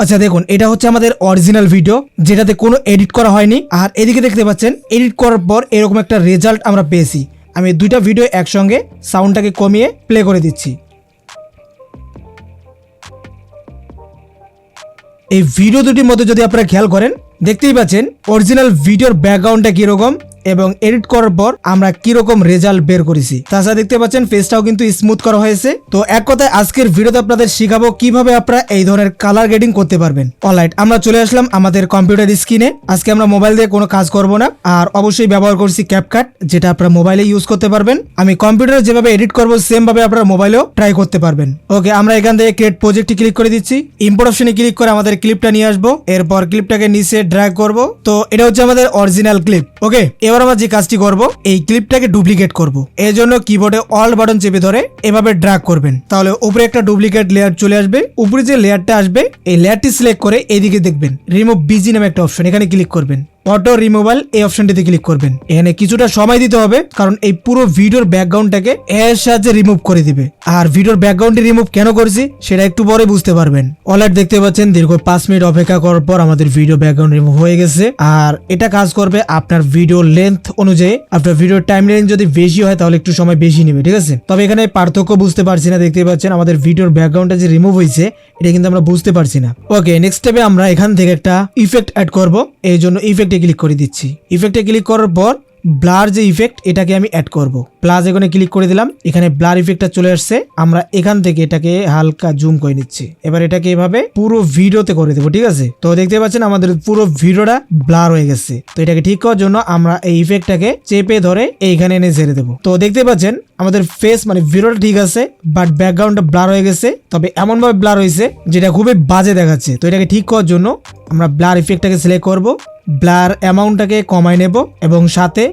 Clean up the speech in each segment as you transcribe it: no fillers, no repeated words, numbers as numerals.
আচ্ছা দেখুন, এটা হচ্ছে আমাদের অরিজিনাল ভিডিও যেটাতে কোনো এডিট করা হয়নি। আর এদিকে দেখতে পাচ্ছেন এডিট করার পর এরকম একটা রেজাল্ট আমরা পেয়েছি। আমি দুইটা ভিডিও একসঙ্গে সাউন্ডটাকে কমিয়ে প্লে করে দিচ্ছি। এই ভিডিও দুটির মধ্যে যদি আপনারা খেয়াল করেন, দেখতেই পাচ্ছেন অরিজিনাল ভিডিওর ব্যাকগ্রাউন্ডটা কিরকম এবং এডিট করার পর আমরা কিরকম রেজাল্ট বের করেছি। তাছাড়া দেখতে পাচ্ছেন ফেসটাও কিন্তু স্মুথ করা হয়েছে। তো এক কথায় আজকের ভিডিওতে আপনাদের শিখাবো কিভাবে আপনারা এই ধরনের কালার গ্রেডিং করতে পারবেন। অলরাইট, আমরা চলে আসলাম আমাদের কম্পিউটার স্ক্রিনে। আজকে আমরা মোবাইল দিয়ে কোনো কাজ করব না, আর অবশ্যই ব্যবহার করছি ক্যাপকাট, যেটা আপনারা মোবাইলে ইউজ করতে পারবেন। আমি কম্পিউটারে যেভাবে এডিট করবো সেম ভাবে আপনারা মোবাইলেও ট্রাই করতে পারবেন। ওকে, আমরা এখান থেকে ক্রিয়েট প্রজেক্টে ক্লিক করে দিচ্ছি। ইম্পোর্ট অপশনে ক্লিক করে আমাদের ক্লিপটা নিয়ে আসবো। এরপর ক্লিপটাকে নিচে ড্র্যাগ করব। তো এটা হচ্ছে আমাদের অরিজিনাল ক্লিপ। ওকে, এবার আমরা যে কাজটি করব, এই ক্লিপটাকে ডুপ্লিকেট করব। এর জন্য কিবোর্ডে অল্ট বাটন চেপে ধরে এভাবে ড্র্যাগ করবেন, তাহলে উপরে একটা ডুপ্লিকেট লেয়ার চলে আসবে। উপরে যে লেয়ারটা আসবে এই লেয়ারটি সিলেক্ট করে এইদিকে দেখবেন রিমুভ বিজি নামে একটা অপশন, এখানে ক্লিক করবেন। অটো রিমুভাল এই অপশনটিতে ক্লিক করবেন। এখানে কিছুটা সময় দিতে হবে, কারণ এই পুরো ভিডিওর ব্যাকগ্রাউন্ডটাকে এর সাহায্যে রিমুভ করে দিবে। আর ভিডিওর ব্যাকগ্রাউন্ডটি রিমুভ কেন করছি সেটা একটু পরে বুঝতে পারবেন। অলরেডি দেখতে পাচ্ছেন দীর্ঘ 5 মিনিট অপেক্ষা করার পর আমাদের ভিডিও ব্যাকগ্রাউন্ড রিমুভ হয়ে গেছে। আর এটা কাজ করবে আপনার ভিডিও লেন্থ অনুযায়ী। আপনার ভিডিওর টাইম লাইন যদি বেশি হয় তাহলে একটু সময় বেশি নেবে, ঠিক আছে। তবে এখানে পার্থক্য বুঝতে পারছি না। দেখতে পাচ্ছেন আমাদের ভিডিওর ব্যাকগ্রাউন্ডটা যে রিমুভ হয়েছে এটা কিন্তু আমরা বুঝতে পারছি না। ওকে, নেক্সট স্টেপে আমরা এখান থেকে একটা ইফেক্ট অ্যাড করব। এই জন্য ইফেক্টে ক্লিক করে দিচ্ছি। ইফেক্টে ক্লিক করার পর ব্লার যে ইফেক্ট এটাকে আমি অ্যাড করব। প্লাস এখানে ক্লিক করে দিলাম, এখানে ব্লার ইফেক্টটা চলে আসছে। আমরা এখান থেকে এটাকে হালকা জুম করে নিচ্ছি। এবার এটাকে এভাবে পুরো ভিডিওতে করে দেবো, ঠিক আছে। তো দেখতে পাচ্ছেন আমাদের পুরো ভিডিওটা ব্লার হয়ে গেছে। তো এটাকে ঠিক করার জন্য আমরা এই ইফেক্টটাকে চেপে ধরে এইখানে এনে ছেড়ে দেবো। তো দেখতে পাচ্ছেন আমাদের ফেস মানে ভিডিওটা ঠিক আছে, বাট ব্যাকগ্রাউন্ডটা ব্লার হয়ে গেছে। তবে এমন ভাবে ব্লার হয়েছে যেটা খুবই বাজে দেখাচ্ছে। তো এটাকে ঠিক করার জন্য আমরা ব্লার ইফেক্টটাকে সিলেক্ট করব, ব্লার অ্যামাউন্টটাকে কমাই নেব এবং সাথে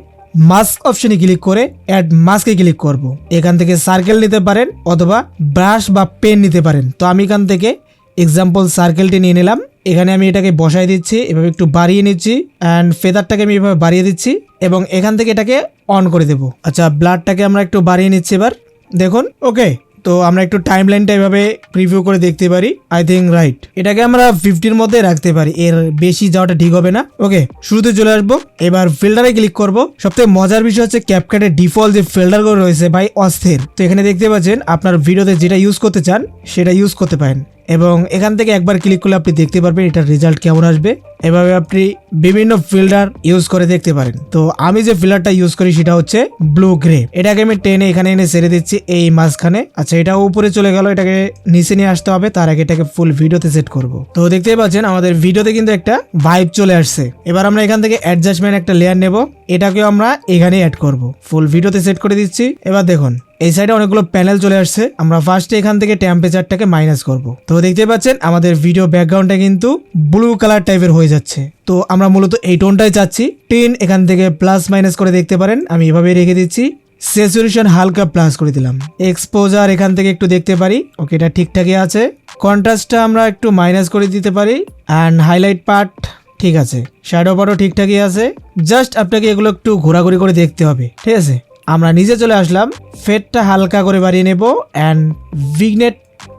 মাস্ক অপশনে ক্লিক করে অ্যাড মাস্কে ক্লিক করব। এখান থেকে সার্কেল নিতে পারেন অথবা ব্রাশ বা পেন নিতে পারেন। তো আমি এখান থেকে এক্সাম্পল সার্কেলটি নিয়ে নিলাম। এখানে আমি এটাকে বসাই দিচ্ছি, এভাবে একটু বাড়িয়ে নিচ্ছি অ্যান্ড ফেদারটাকে আমি এভাবে বাড়িয়ে দিচ্ছি এবং এখান থেকে এটাকে অন করে দেব। আচ্ছা, ব্লাডটাকে আমরা একটু বাড়িয়ে নিচ্ছি এবার দেখুন। ওকে, তো আমরা একটু টাইম লাইনটা এভাবে প্রিভিউ করে দেখতে পারি। আই থিঙ্ক রাইট, এটাকে আমরা 50-র মধ্যে রাখতে পারি, এর বেশি যাওয়াটা ঠিক হবে না। ওকে, শুরুতে চলে আসবো। এবার ফিল্টারে ক্লিক করব। সবথেকে মজার বিষয় হচ্ছে ক্যাপকাটের ডিফল্ট যে ফিল্টার গুলো রয়েছে ভাই অস্থির। তো এখানে দেখতে পাচ্ছেন আপনার ভিডিওতে যেটা ইউজ করতে চান সেটা ইউজ করতে পারেন এবং এখান থেকে একবার ক্লিক করলে আপনি দেখতে পারবেন এটার রেজাল্ট কেমন আসবে। এভাবে আপনি বিভিন্ন ফিল্টার ইউজ করে দেখতে পারেন। তো আমি যে ফিল্টারটা ইউজ করি সেটা হচ্ছে ব্লু গ্রে। এটাকে আমি টেনে এখানে এনে ছেড়ে দিচ্ছি এই মাঝখানে। আচ্ছা, এটা উপরে চলে গেল, এটাকে নিচে নিয়ে আসতে হবে। তার আগে এটাকে ফুল ভিডিওতে সেট করব। তো দেখতেই পাচ্ছেন আমাদের ভিডিওতে কিন্তু একটা ভাইব চলে আসছে। এবার আমরা এখান থেকে অ্যাডজাস্টমেন্ট একটা লেয়ার নেব, এটাকেও আমরা এখানে অ্যাড করব। ফুল ভিডিওতে সেট করে দিচ্ছি। এবার দেখুন এই সাইডে অনেকগুলো প্যানেল চলে আসছে। আমরা ফার্স্টে এখান থেকে টেম্পারেচারটাকে মাইনাস করব। তো দেখতে পাচ্ছেন আমাদের ভিডিও ব্যাকগ্রাউন্ডটা কিন্তু ব্লু কালার টাইপের হয়ে যাচ্ছে। তো আমরা মূলত এই টোনটাই চাচ্ছি। 10 এখান থেকে প্লাস মাইনাস করে দেখতে পারেন, আমি এভাবে রেখে দিচ্ছি। স্যাচুরেশন হালকা প্লাস করে দিলাম। এক্সপোজার এখান থেকে একটু দেখতে পারি, ওকে এটা ঠিকঠাকই আছে। কন্ট্রাস্টটা আমরা একটু মাইনাস করে দিতে পারি অ্যান্ড হাইলাইট পার্ট ঠিক আছে। শ্যাডো পার্টও ঠিকঠাকই আছে। জাস্ট আপনাকে এগুলো একটু ঘোরাঘুরি করে দেখতে হবে, ঠিক আছে। আমরা নিচে চলে আসলাম, ফেডটা হালকা করে বাড়িয়ে নেব অ্যান্ড ভিগনেট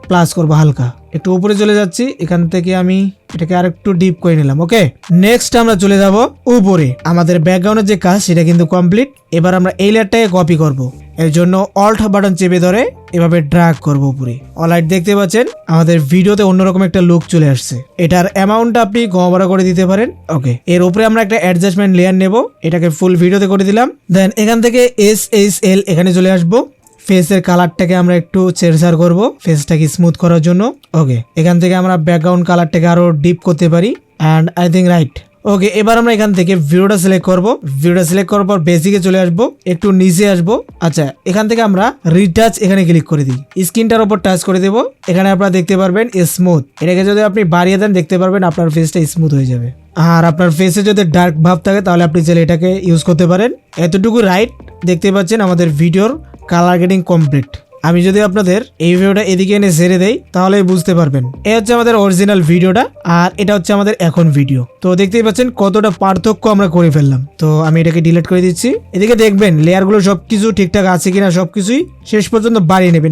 প্লাস করবো হালকা। একটু উপরে চলে যাচ্ছি, এখান থেকে আমি এটাকে আর একটু ডিপ করে নিলাম। ওকে, নেক্সট আমরা চলে যাব উপরে। আমাদের ব্যাকগ্রাউন্ডের যে কাজ সেটা কিন্তু কমপ্লিট। এবার আমরা এই লেয়ারটাকে কপি করব। এর জন্য অল্ট বাটন চেপে ধরে এভাবে ড্র্যাগ করব উপরে। অলরাইট, দেখতে পাচ্ছেন আমাদের ভিডিওতে অন্যরকম একটা লুক চলে আসছে। এটার অ্যামাউন্টটা আপনি কম বড় করে দিতে পারেন। ওকে, এর উপরে আমরা একটা অ্যাডজাস্টমেন্ট লেয়ার নেব, এটাকে ফুল ভিডিওতে করে দিলাম। দেন এখান থেকে SHL এখানে চলে আসবো। ফেসের কালারটাকে আমরা একটু চেঞ্জ করব ফেসটাকে স্মুথ করার জন্য। ওকে, এখান থেকে আমরা ব্যাকগ্রাউন্ড কালারটাকে আরো ডিপ করতে পারি অ্যান্ড আই থিঙ্ক রাইট। ওকে, এবার আমরা এখান থেকে ভিডিওটা সিলেক্ট করব। ভিডিওটা সিলেক্ট করার পর বেসিকে চলে আসবো, একটু নিচে আসবো। আচ্ছা, এখান থেকে আমরা রিটাচ এখানে ক্লিক করে দিই, স্ক্রিনটার উপর টাচ করে দেব। এখানে আপনারা দেখতে পারবেন স্মুথ। এটাকে যদি আপনি বাড়িয়ে দেন দেখতে পারবেন আপনার ফেসটা স্মুথ হয়ে যাবে। আর আপনার ফেসে যদি ডার্ক ভাব থাকে তাহলে আপনি চাইলে এটাকে ইউজ করতে পারেন। এতটুকু রাইট। দেখতে পাচ্ছেন আমাদের ভিডিওর কালার গ্রেডিং কমপ্লিট। আমি যদি আপনাদের এই ভিডিওটা এদিকে এনে ছেড়ে দেই তাহলে বুঝতে পারবেন। এই হচ্ছে আমাদের অরিজিনাল ভিডিওটা, আর এটা হচ্ছে আমাদের এখন ভিডিও। তো দেখতেই পাচ্ছেন কতটা পার্থক্য আমরা করে ফেললাম। তো আমি এটাকে ডিলিট করে দিচ্ছি। এদিকে দেখবেন লেয়ারগুলো সবকিছু ঠিকঠাক আছে কিনা, সবকিছুই শেষ পর্যন্ত বাড়িয়ে নেবেন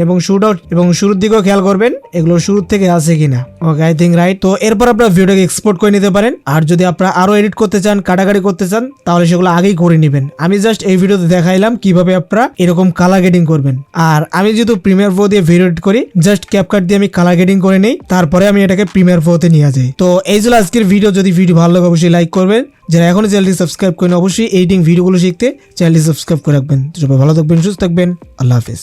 এবং শুরুর দিকেও খেয়াল করবেন এগুলো শুরুর থেকে আছে কিনা। ওকে, আই থিঙ্ক রাইট। তো এরপর আপনারা ভিডিওটাকে এক্সপোর্ট করে নিতে পারেন। আর যদি আপনারা আরো এডিট করতে চান, কাটাকাটি করতে চান, তাহলে সেগুলো আগেই করে নেবেন। আমি জাস্ট এই ভিডিওতে দেখাইলাম কিভাবে আপনারা এরকম কালার গ্রেডিং করবেন। আর আমি যেহেতু প্রিমিয়ার প্রো দিয়ে ভিডিও এডিট করি, জাস্ট ক্যাপকাট দিয়ে আমি কালার গ্রেডিং করে নেই, তারপরে আমি এটাকে প্রিমিয়ার প্রোতে নিয়ে যাই। তো এই ছিল আজকের ভিডিও। যদি ভিডিও ভালো লাগে অবশ্যই লাইক করবেন। যারা এখনো চ্যানেলটি সাবস্ক্রাইব করেন অবশ্যই এডিটিং ভিডিওগুলো শিখতে চ্যানেলটি সাবস্ক্রাইব করে রাখবেন। সবাই ভালো থাকবেন, সুস্থ থাকবেন। আল্লাহ হাফেজ।